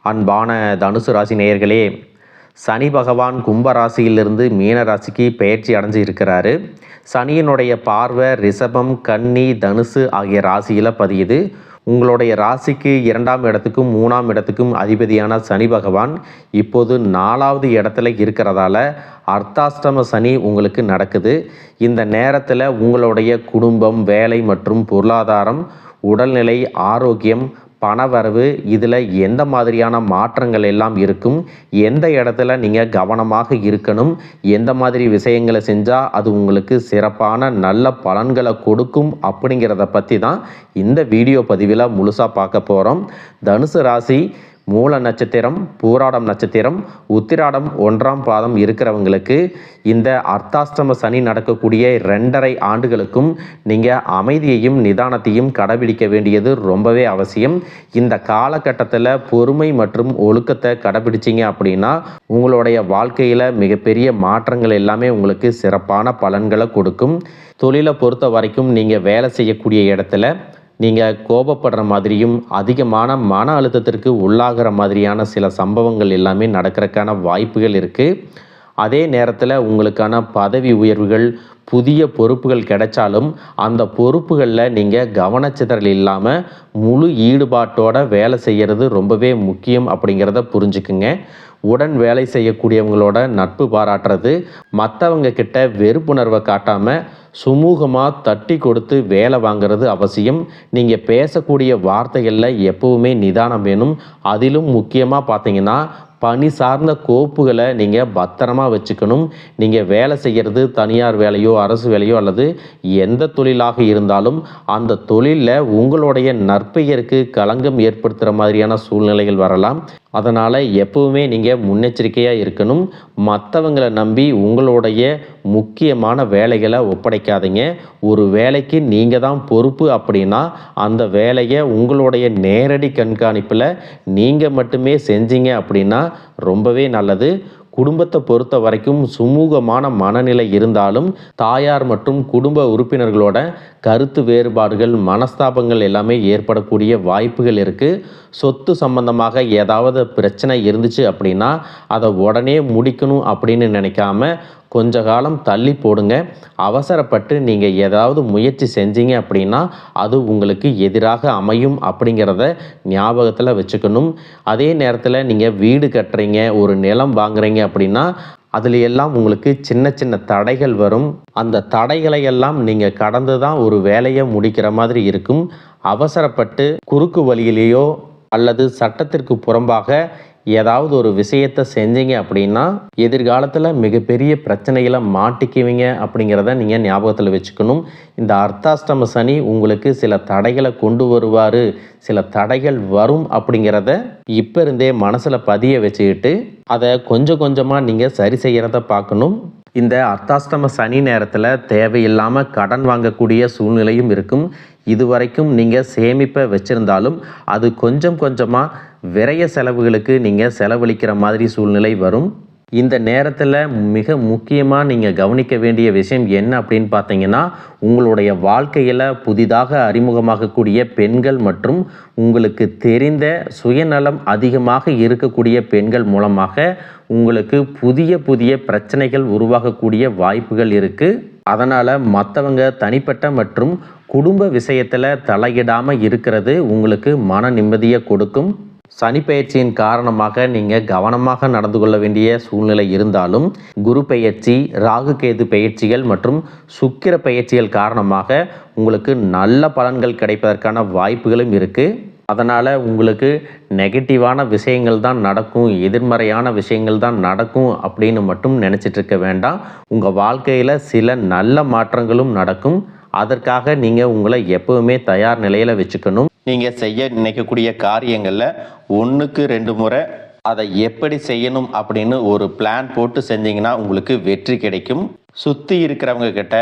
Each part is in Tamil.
அன்பான தனுசு ராசி நேயர்களே, சனி பகவான் கும்ப ராசியிலிருந்து மீன ராசிக்கு பெயர்ச்சி அடைஞ்சு இருக்கிறாரு. சனியினுடைய பார்வை ரிஷபம், கன்னி, தனுசு ஆகிய ராசியில் பதியுது. உங்களுடைய ராசிக்கு 2ஆம் இடத்துக்கும் 3ஆம் இடத்துக்கும் அதிபதியான சனி பகவான் இப்போது 4வது இடத்துல இருக்கிறதால அர்த்தாஷ்டம சனி உங்களுக்கு நடக்குது. இந்த நேரத்தில் உங்களுடைய குடும்பம், வேலை மற்றும் பொருளாதாரம், உடல்நிலை, ஆரோக்கியம், பணவரவு இதில் எந்த மாதிரியான மாற்றங்கள் எல்லாம் இருக்கும், எந்த இடத்துல நீங்கள் கவனமாக இருக்கணும், எந்த மாதிரி விஷயங்களை செஞ்சால் அது உங்களுக்கு சிறப்பான நல்ல பலன்களை கொடுக்கும் அப்படிங்கிறத பற்றி தான் இந்த வீடியோ பதிவில் முழுசாக பார்க்க போகிறோம். தனுசு ராசி மூல நட்சத்திரம், பூராடம் நட்சத்திரம், உத்திராடம் 1ஆம் பாதம் இருக்கிறவங்களுக்கு இந்த அர்த்தாஷ்டம சனி நடக்கக்கூடிய 2.5 ஆண்டுகளுக்கும் நீங்கள் அமைதியையும் நிதானத்தையும் கடைபிடிக்க வேண்டியது ரொம்பவே அவசியம். இந்த காலகட்டத்தில் பொறுமை மற்றும் ஒழுக்கத்தை கடைபிடிச்சிங்க அப்படின்னா உங்களுடைய வாழ்க்கையில் மிகப்பெரிய மாற்றங்கள் எல்லாமே உங்களுக்கு சிறப்பான பலன்களை கொடுக்கும். தொழிலை பொறுத்த வரைக்கும் நீங்கள் வேலை செய்யக்கூடிய இடத்துல நீங்கள் கோபப்படுற மாதிரியும் அதிகமான மன அழுத்தத்திற்கு உள்ளாகிற மாதிரியான சில சம்பவங்கள் எல்லாமே நடக்கிறதுக்கான வாய்ப்புகள் இருக்குது. அதே நேரத்தில் உங்களுக்கான பதவி உயர்வுகள், புதிய பொறுப்புகள் கிடைச்சாலும் அந்த பொறுப்புகளில் நீங்கள் கவனச்சிதறல் இல்லாமல் முழு ஈடுபாட்டோட வேலை செய்கிறது ரொம்பவே முக்கியம் அப்படிங்கிறத புரிஞ்சுக்குங்க. உடன் வேலை செய்யக்கூடியவங்களோட நட்பு பாராட்டுறது, மற்றவங்க கிட்ட வெறுப்புணர்வை காட்டாமல் சுமூகமாக தட்டி கொடுத்து வேலை வாங்கிறது அவசியம். நீங்கள் பேசக்கூடிய வார்த்தைகளில் எப்பவுமே நிதானம் வேணும். அதிலும் முக்கியமாக பார்த்தீங்கன்னா பணி சார்ந்த கோப்புகளை நீங்கள் பத்திரமா வச்சுக்கணும். நீங்கள் வேலை செய்கிறது தனியார் வேலையோ அரசு வேலையோ அல்லது எந்த தொழிலாக இருந்தாலும் அந்த தொழிலில் உங்களுடைய நற்பெயருக்கு களங்கம் ஏற்படுத்துகிற மாதிரியான சூழ்நிலைகள் வரலாம். அதனால் எப்பவுமே நீங்கள் முன்னெச்சரிக்கையாக இருக்கணும். மற்றவங்களை நம்பி உங்களுடைய முக்கியமான வேலைகளை ஒப்படைக்காதீங்க. ஒரு வேலைக்கு நீங்கள் தான் பொறுப்பு அப்படின்னா அந்த வேலையை உங்களுடைய நேரடி கண்காணிப்பில் நீங்கள் மட்டுமே செஞ்சீங்க அப்படின்னா ரொம்பவே நல்லது. குடும்பத்தை பொறுத்த வரைக்கும் சுமூகமான மனநிலை இருந்தாலும் தாயார் மற்றும் குடும்ப உறுப்பினர்களோட கருத்து வேறுபாடுகள், மனஸ்தாபங்கள் எல்லாமே ஏற்படக்கூடிய வாய்ப்புகள் இருக்குது. சொத்து சம்பந்தமாக ஏதாவது பிரச்சனை இருந்துச்சு அப்படின்னா அதை உடனே முடிக்கணும் அப்படின்னு நினைக்காம கொஞ்ச காலம் தள்ளி போடுங்க. அவசரப்பட்டு நீங்கள் ஏதாவது முயற்சி செஞ்சீங்க அப்படின்னா அது உங்களுக்கு எதிராக அமையும் அப்படிங்கிறத ஞாபகத்தில் வச்சுக்கணும். அதே நேரத்தில் நீங்கள் வீடு கட்டுறீங்க, ஒரு நிலம் வாங்குறீங்க அப்படின்னா அதில் எல்லாம் உங்களுக்கு சின்ன சின்ன தடைகள் வரும். அந்த தடைகளை எல்லாம் நீங்கள் கடந்து தான் ஒரு வேலையை முடிக்கிற மாதிரி இருக்கும். அவசரப்பட்டு குறுக்கு வழியிலேயோ அல்லது சட்டத்திற்கு புறம்பாக ஏதாவது ஒரு விஷயத்தை செஞ்சீங்க அப்படின்னா எதிர்காலத்தில் மிகப்பெரிய பிரச்சனைகளை மாட்டிக்குவீங்க அப்படிங்கிறத நீங்கள் ஞாபகத்தில் வச்சுக்கணும். இந்த அர்த்தாஷ்டம சனி உங்களுக்கு சில தடைகளை கொண்டு வருவார், சில தடைகள் வரும் அப்படிங்கிறத இப்போ இருந்தே மனசில் பதிய வச்சுக்கிட்டு அதை கொஞ்சம் கொஞ்சமாக நீங்கள் சரி செய்கிறத பார்க்கணும். இந்த அர்த்தாஷ்டம சனி நேரத்தில் தேவையில்லாமல் கடன் வாங்கக்கூடிய சூழ்நிலையும் இருக்கும். இதுவரைக்கும் நீங்கள் சேமிப்பை வச்சுருந்தாலும் அது கொஞ்சம் கொஞ்சமாக விரைய செலவுகளுக்கு நீங்கள் செலவழிக்கிற மாதிரி சூழ்நிலை வரும். இந்த நேரத்தில் மிக முக்கியமாக நீங்கள் கவனிக்க வேண்டிய விஷயம் என்ன அப்படின்னு பார்த்தீங்கன்னா உங்களுடைய வாழ்க்கையில் புதிதாக அறிமுகமாகக்கூடிய பெண்கள் மற்றும் உங்களுக்கு தெரிந்த சுயநலம் அதிகமாக இருக்கக்கூடிய பெண்கள் மூலமாக உங்களுக்கு புதிய புதிய பிரச்சனைகள் உருவாகக்கூடிய வாய்ப்புகள் இருக்குது. அதனால் மற்றவங்க தனிப்பட்ட மற்றும் குடும்ப விஷயத்தில் தலையிடாமல் இருக்கிறது உங்களுக்கு மன நிம்மதியை கொடுக்கும். சனி பெயர்ச்சியின் காரணமாக நீங்கள் கவனமாக நடந்து கொள்ள வேண்டிய சூழ்நிலை இருந்தாலும் குரு பெயர்ச்சி, ராகு கேது பெயர்ச்சிகள் மற்றும் சுக்கிர பெயர்ச்சிகள் காரணமாக உங்களுக்கு நல்ல பலன்கள் கிடைப்பதற்கான வாய்ப்புகளும் இருக்குது. அதனால் உங்களுக்கு நெகட்டிவான விஷயங்கள் தான் நடக்கும், எதிர்மறையான விஷயங்கள் தான் நடக்கும் அப்படின்னு மட்டும் நினச்சிட்டு இருக்க வேண்டாம். உங்கள் வாழ்க்கையில் சில நல்ல மாற்றங்களும் நடக்கும். அதற்காக நீங்கள் உங்களை எப்பவுமே தயார் நிலையில் வச்சுக்கணும். நீங்கள் செய்ய நினைக்கக்கூடிய காரியங்களில் 1க்கு 2 முறை அதை எப்படி செய்யணும் அப்படின்னு ஒரு பிளான் போட்டு செஞ்சீங்கன்னா உங்களுக்கு வெற்றி கிடைக்கும். சுற்றி இருக்கிறவங்க கிட்ட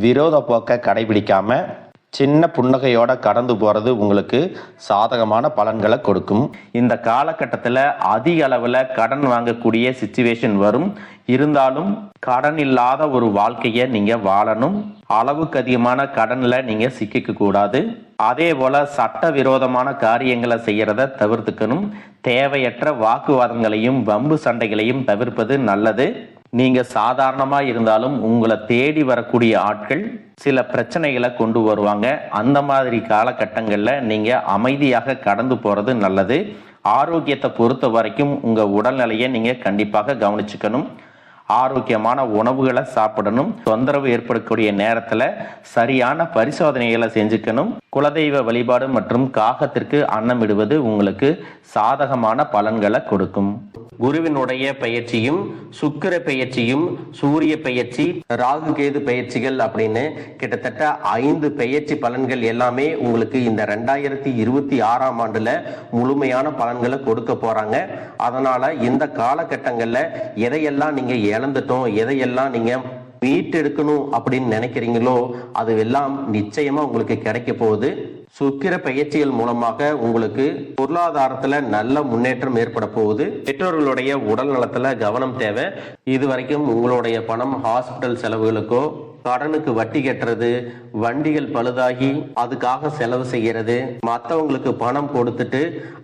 விரோத போக்கை கடைபிடிக்காமல் சின்ன புன்னகையோட கடந்து போகிறது உங்களுக்கு சாதகமான பலன்களை கொடுக்கும். இந்த காலகட்டத்தில் அதிக அளவில் கடன் வாங்கக்கூடிய சிச்சுவேஷன் வரும். இருந்தாலும் கடன் இல்லாத ஒரு வாழ்க்கையை நீங்கள் வாழணும். அளவுக்கு அதிகமான கடனில் நீங்கள் சிக்கிக்க கூடாது. அதே போல சட்டவிரோதமான காரியங்களை செய்யறத தவிர்த்துக்கணும். தேவையற்ற வாக்குவாதங்களையும் வம்பு சண்டைகளையும் தவிர்ப்பது நல்லது. நீங்க சாதாரணமா இருந்தாலும் உங்களை தேடி வரக்கூடிய ஆட்கள் சில பிரச்சனைகளை கொண்டு வருவாங்க. அந்த மாதிரி காலகட்டங்கள்ல நீங்க அமைதியாக கடந்து போறது நல்லது. ஆரோக்கியத்தை பொறுத்த வரைக்கும் உங்க உடல்நிலையை நீங்க கண்டிப்பாக கவனிச்சுக்கணும். ஆரோக்கியமான உணவுகளை சாப்பிடணும். தொந்தரவு ஏற்படக்கூடிய நேரத்துல சரியான பரிசோதனைகளை செஞ்சுக்கணும். குலதெய்வ வழிபாடு மற்றும் காகத்திற்கு அன்னமிடுவது உங்களுக்கு சாதகமான பலன்களை கொடுக்கும். குருவினுடைய பயிற்சியும் சுக்கிர பயிற்சியும் சூரிய பயிற்சி ராகு கேது பயிற்சிகள் அப்படின்னு கிட்டத்தட்ட 5 பயிற்சி பலன்கள் எல்லாமே உங்களுக்கு இந்த 2026ஆம் ஆண்டுல முழுமையான பலன்களை கொடுக்க போறாங்க. அதனால இந்த காலகட்டங்கள்ல எதையெல்லாம் நீங்க இழந்துட்டோம், எதையெல்லாம் நீங்க மீட்டெடுக்கணும் அப்படின்னு நினைக்கிறீங்களோ அது எல்லாம் நிச்சயமா உங்களுக்கு கிடைக்க போகுது. சுக்கிர பயிற்சிகள் மூலமாக உங்களுக்கு பொருளாதாரத்துல நல்ல முன்னேற்றம் ஏற்பட போகுது. பெற்றோர்களுடைய உடல் நலத்துல கவனம் தேவை. இதுவரைக்கும் உங்களுடைய பணம் ஹாஸ்பிட்டல் செலவுகளுக்கோ, கடனுக்கு வட்டி கட்டுறது, வண்டிகள் பழுதாகி அதுக்காக செலவு செய்யறது, மற்றவங்களுக்கு பணம் கொடுத்துட்டு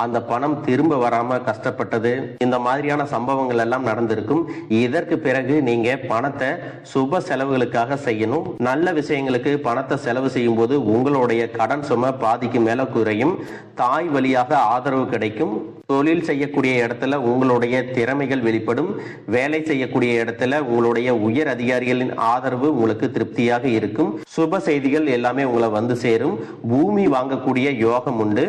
அந்த பணம் திரும்ப வராம கஷ்டப்பட்டது, இந்த மாதிரியான சம்பவங்கள் எல்லாம் நடந்திருக்கும். இதற்கு பிறகு நீங்க பணத்தை சுப செலவுகளுக்காக செய்யணும். நல்ல விஷயங்களுக்கு பணத்தை செலவு செய்யும் போது உங்களுடைய கடன் சுமை பாதிக்கு மேல குறையும். தாய் வழியாக ஆதரவு கிடைக்கும். தொழில் செய்யக்கூடிய இடத்துல உங்களுடைய திறமைகள் வெளிப்படும். வேலை செய்யக்கூடிய இடத்துல உங்களுடைய உயர் அதிகாரிகளின் ஆதரவு உங்களுக்கு திருப்தியாக இருக்கும். சுப செய்திகள் எல்லாமே உங்களை வந்து சேரும். பூமி வாங்கக்கூடிய யோகம் உண்டு.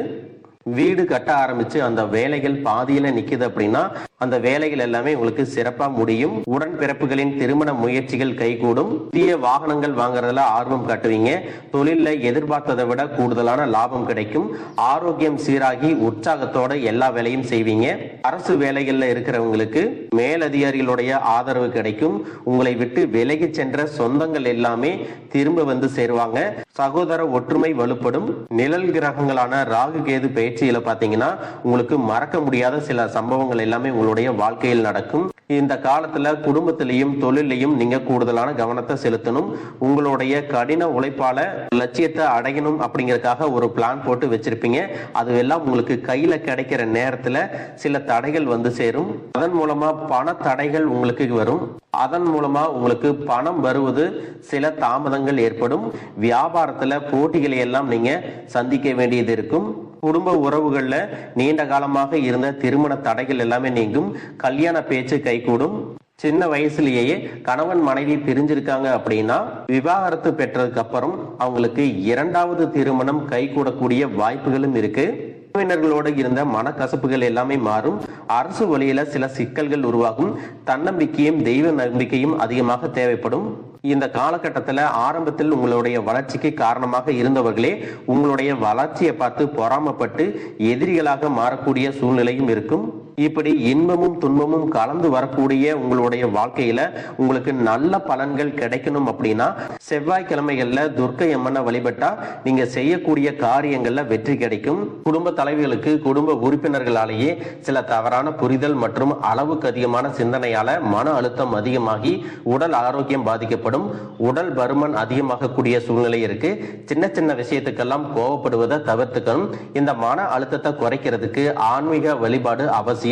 வீடு கட்ட ஆரம்பிச்சு அந்த வேலைகள் பாதியில நிக்குது அப்படின்னா அந்த வேலைகள் எல்லாமே உங்களுக்கு சிறப்பா முடியும். உடன்பிறப்புகளின் திருமண முயற்சிகள் கைகூடும். புதிய வாகனங்கள் வாங்குறதுல ஆர்வம் காட்டுவீங்க. தொழில எதிர்பார்த்ததை விட கூடுதலான லாபம் கிடைக்கும். ஆரோக்கியம் சீராகி உற்சாகத்தோட எல்லா வேலையும் செய்வீங்க. அரசு வேலைகள்ல இருக்கிறவங்களுக்கு மேலதிகாரிகளுடைய ஆதரவு கிடைக்கும். உங்களை விட்டு விலகி சென்ற சொந்தங்கள் எல்லாமே திரும்ப வந்து சேருவாங்க. சகோதர ஒற்றுமை வலுப்படும். நிழல் கிரகங்களான ராகு கேது பயிற்சியில பாத்தீங்கன்னா உங்களுக்கு மறக்க முடியாத சில சம்பவங்கள் எல்லாமே உங்களுடைய வாழ்க்கையில் நடக்கும். இந்த காலத்துல குடும்பத்திலையும் தொழிலையும் நீங்க கூடுதலான கவனத்தை செலுத்தணும். உங்களுடைய கடின உழைப்பால லட்சியத்தை அடையணும் அப்படிங்கறதுக்காக ஒரு பிளான் போட்டு வச்சிருப்பீங்க. அது எல்லாம் உங்களுக்கு கையில கிடைக்கிற நேரத்துல சில தடைகள் வந்து சேரும். அதன் மூலமா பண தடைகள் உங்களுக்கு வரும். அதன் மூலமா உங்களுக்கு பணம் வருவது சில தாமதங்கள் ஏற்படும். வியாபாரத்துல போட்டிகளை எல்லாம் நீங்க சந்திக்க வேண்டியது இருக்கும். குடும்ப உறவுகள்ல நீண்ட காலமாக இருந்த திருமண தடைகள் எல்லாமே நீங்கும். கல்யாண பேச்சு கைகூடும். சின்ன வயசுலயே கணவன் மனைவி பிரிஞ்சிருக்காங்க அப்படின்னா விவாகரத்து பெற்றதுக்கு அப்புறம் அவங்களுக்கு 2வது திருமணம் கைகூடக்கூடிய வாய்ப்புகளும் இருக்கு. உறவினர்களோடு இருந்த மனக்கசப்புகள் எல்லாமே மாறும். அரசு வழியில சில சிக்கல்கள் உருவாகும். தன்னம்பிக்கையும் தெய்வ நம்பிக்கையும் அதிகமாக தேவைப்படும். இந்த காலகட்டத்தில் ஆரம்பத்தில் உங்களுடைய வளர்ச்சிக்கு காரணமாக இருந்தவர்களே உங்களுடைய வளர்ச்சியை பார்த்து பொறாமப்பட்டு எதிரிகளாக மாறக்கூடிய சூழ்நிலையும் இருக்கும். இப்படி இன்பமும் துன்பமும் கலந்து வரக்கூடிய உங்களுடைய வாழ்க்கையில உங்களுக்கு நல்ல பலன்கள் கிடைக்கணும் அப்படின்னா செவ்வாய்க்கிழமைகள்ல துர்க்கை அம்மனை வழிபட்டா நீங்க செய்யக்கூடிய காரியங்கள்ல வெற்றி கிடைக்கும். குடும்ப தலைவர்களுக்கு குடும்ப உறுப்பினர்களாலேயே சில தவறான புரிதல் மற்றும் அளவுக்கு அதிகமான சிந்தனையால மன அழுத்தம் அதிகமாகி உடல் ஆரோக்கியம் பாதிக்கப்படும். உடல் பருமன் அதிகமாக கூடிய சூழ்நிலை இருக்கு. சின்ன சின்ன விஷயத்துக்கெல்லாம் கோவப்படுவதை தவிர்த்துக்கணும். இந்த மன அழுத்தத்தை குறைக்கிறதுக்கு ஆன்மீக வழிபாடு அவசியம்.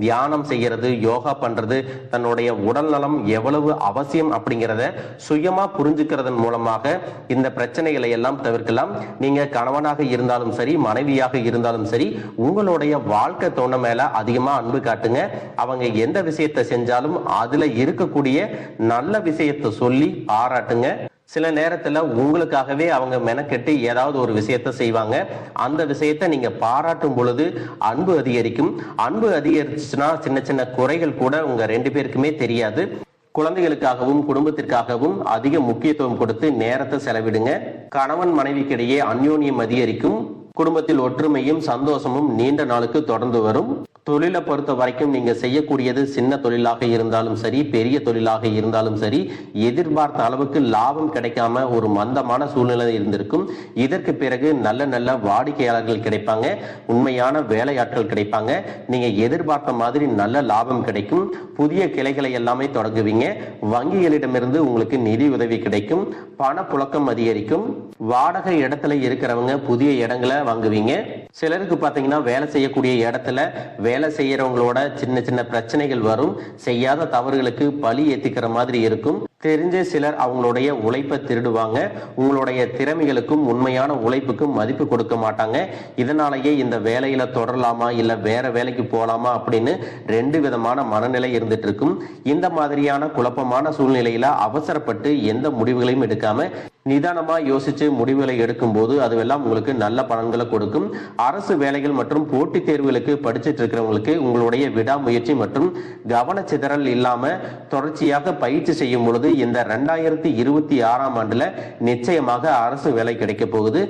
தியானம் செய்யறது, யோகா பண்றது, தன்னுடைய உடல் நலம் எவ்வளவு அவசியம் அப்படிங்கிறத சுயமா புரிஞ்சுக்கிறதன் மூலமாக இந்த பிரச்சனைகளை எல்லாம் தவிர்க்கலாம். நீங்க கணவனாக இருந்தாலும் சரி, மனைவியாக இருந்தாலும் சரி, உங்களுடைய வாழ்க்கை துணை மேல அதிகமா அன்பு காட்டுங்க. அவங்க எந்த விஷயத்தை செஞ்சாலும் அதுல இருக்கக்கூடிய நல்ல விஷயத்தை சொல்லி பாராட்டுங்க. சில நேரத்துல உங்களுக்காகவே அவங்க மெனக்கெட்டு ஏதாவது ஒரு விஷயத்த செய்வாங்க. அந்த விஷயத்தை நீங்க பாராட்டும் பொழுது அன்பு அதிகரிக்கும். அன்பு அதிகரிச்சுன்னா சின்ன சின்ன குறைகள் கூட உங்க 2 பேருக்குமே தெரியாது. குழந்தைகளுக்காகவும் குடும்பத்திற்காகவும் அதிக முக்கியத்துவம் கொடுத்து நேரத்தை செலவிடுங்க. கணவன் மனைவிக்கிடையே அந்யோன்யம் அதிகரிக்கும். குடும்பத்தில் ஒற்றுமையும் சந்தோஷமும் நீண்ட நாளுக்கு தொடர்ந்து வரும். தொழிலை பொறுத்த வரைக்கும் நீங்க செய்யக்கூடியது சின்ன தொழிலாக இருந்தாலும் சரி, பெரிய தொழிலாக இருந்தாலும் சரி, எதிர்பார்த்த அளவுக்கு லாபம் கிடைக்காம ஒரு மந்தமான சூழ்நிலை இருந்திருக்கும். இதற்கு பிறகு நல்ல நல்ல வாடிக்கையாளர்கள் கிடைப்பாங்க, உண்மையான வேலையாட்கள் கிடைப்பாங்க, நீங்க எதிர்பார்த்த மாதிரி நல்ல லாபம் கிடைக்கும், புதிய கிளைகளை எல்லாமே தொடங்குவீங்க, வங்கிகளிடமிருந்து உங்களுக்கு நிதி உதவி கிடைக்கும், பணப்புழக்கம் அதிகரிக்கும், வாடகை இடத்துல இருக்கிறவங்க புதிய இடங்களை வாங்குவீங்க. சிலருக்கு பாத்தீங்கன்னா வேலை செய்யக்கூடிய இடத்துல வேலை செய்யறவங்களோட சின்ன சின்ன பிரச்சனைகள் வரும், செய்யாத தவறுகளுக்கு பழி ஏத்திக்கிற மாதிரி இருக்கும். தெரிஞ்ச சிலர் அவங்களுடைய உழைப்பை திருடுவாங்க, உங்களுடைய திறமைகளுக்கும் உண்மையான உழைப்புக்கும் மதிப்பு கொடுக்க மாட்டாங்க. இதனாலேயே இந்த வேலையில தொடரலாமா இல்ல வேற வேலைக்கு போலாமா அப்படின்னு ரெண்டு விதமான மனநிலை இருந்துட்டு இருக்கும். இந்த மாதிரியான குழப்பமான சூழ்நிலையில அவசரப்பட்டு எந்த முடிவுகளையும் எடுக்காம நிதானமா யோசிச்சு முடிவுகளை எடுக்கும் போது அதுவெல்லாம் உங்களுக்கு நல்ல பலன்களை கொடுக்கும். அரசு வேலைகள் மற்றும் போட்டித் தேர்வுகளுக்கு படிச்சுட்டு இருக்கிறவங்களுக்கு உங்களுடைய விடாமுயற்சி மற்றும் கவனச்சிதறல் இல்லாம தொடர்ச்சியாக பயிற்சி செய்யும் பொழுது இந்த 2026ஆம் ஆண்டுல நிச்சயமாக அரசு வேலை கிடைக்க போகுது.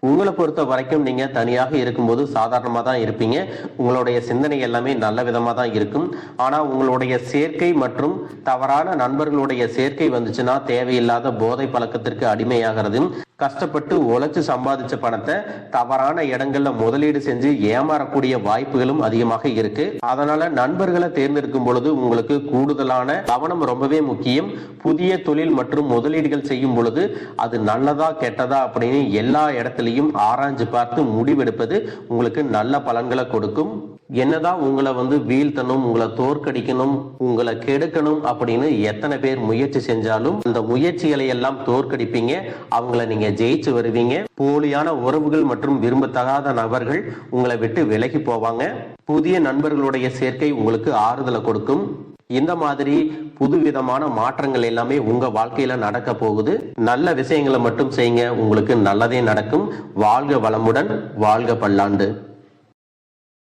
உங்களை பொறுத்த வரைக்கும் நீங்க தனியாக இருக்கும்போது சாதாரணமா தான் இருப்பீங்க, உங்களுடைய சிந்தனை எல்லாமே நல்ல விதமா தான் இருக்கும். ஆனா உங்களுடைய சேர்க்கை மற்றும் தவறான நண்பர்களுடைய சேர்க்கை வந்துச்சுன்னா தேவையில்லாத போதை பழக்கத்திற்கு அடிமையாகிறது. கஷ்டப்பட்டு உழைச்சு சம்பாதிச்ச பணத்தை தவறான இடங்கள்ல முதலீடு செஞ்சு ஏமாறக்கூடிய வாய்ப்புகளும் அதிகமாக இருக்கு. அதனால நண்பர்களை தேர்ந்தெடுக்கும் பொழுது உங்களுக்கு கூடுதலான கவனம் ரொம்பவே முக்கியம். புதிய தொழில் மற்றும் முதலீடுகள் செய்யும் பொழுது அது நல்லதா கெட்டதா அப்படின்னு எல்லா இடத்துலையும் ஆராய்ஞ்சு பார்த்து முடிவெடுப்பது உங்களுக்கு நல்ல பலன்களை கொடுக்கும். என்னதான் உங்களை வீழ்த்தணும், உங்களை தோற்கடிக்கணும், உங்களை கெடுக்கணும் அப்படின்னு எத்தனை பேர் முயற்சி செஞ்சாலும் அந்த முயற்சிகளை எல்லாம் தோற்கடிப்பீங்க, அவங்கள நீங்க ஜெயிச்சு வருவீங்க. போலியான உறவுகள் மற்றும் விரும்பத்தகாத நபர்கள் உங்களை விட்டு விலகி போவாங்க. புதிய நண்பர்களுடைய சேர்க்கை உங்களுக்கு ஆறுதலை கொடுக்கும். இந்த மாதிரி புதுவிதமான மாற்றங்கள் எல்லாமே உங்க வாழ்க்கையில நடக்க போகுது. நல்ல விஷயங்களை மட்டும் செய்யுங்க, உங்களுக்கு நல்லதே நடக்கும். வாழ்க வளமுடன், வாழ்க பல்லாண்டு.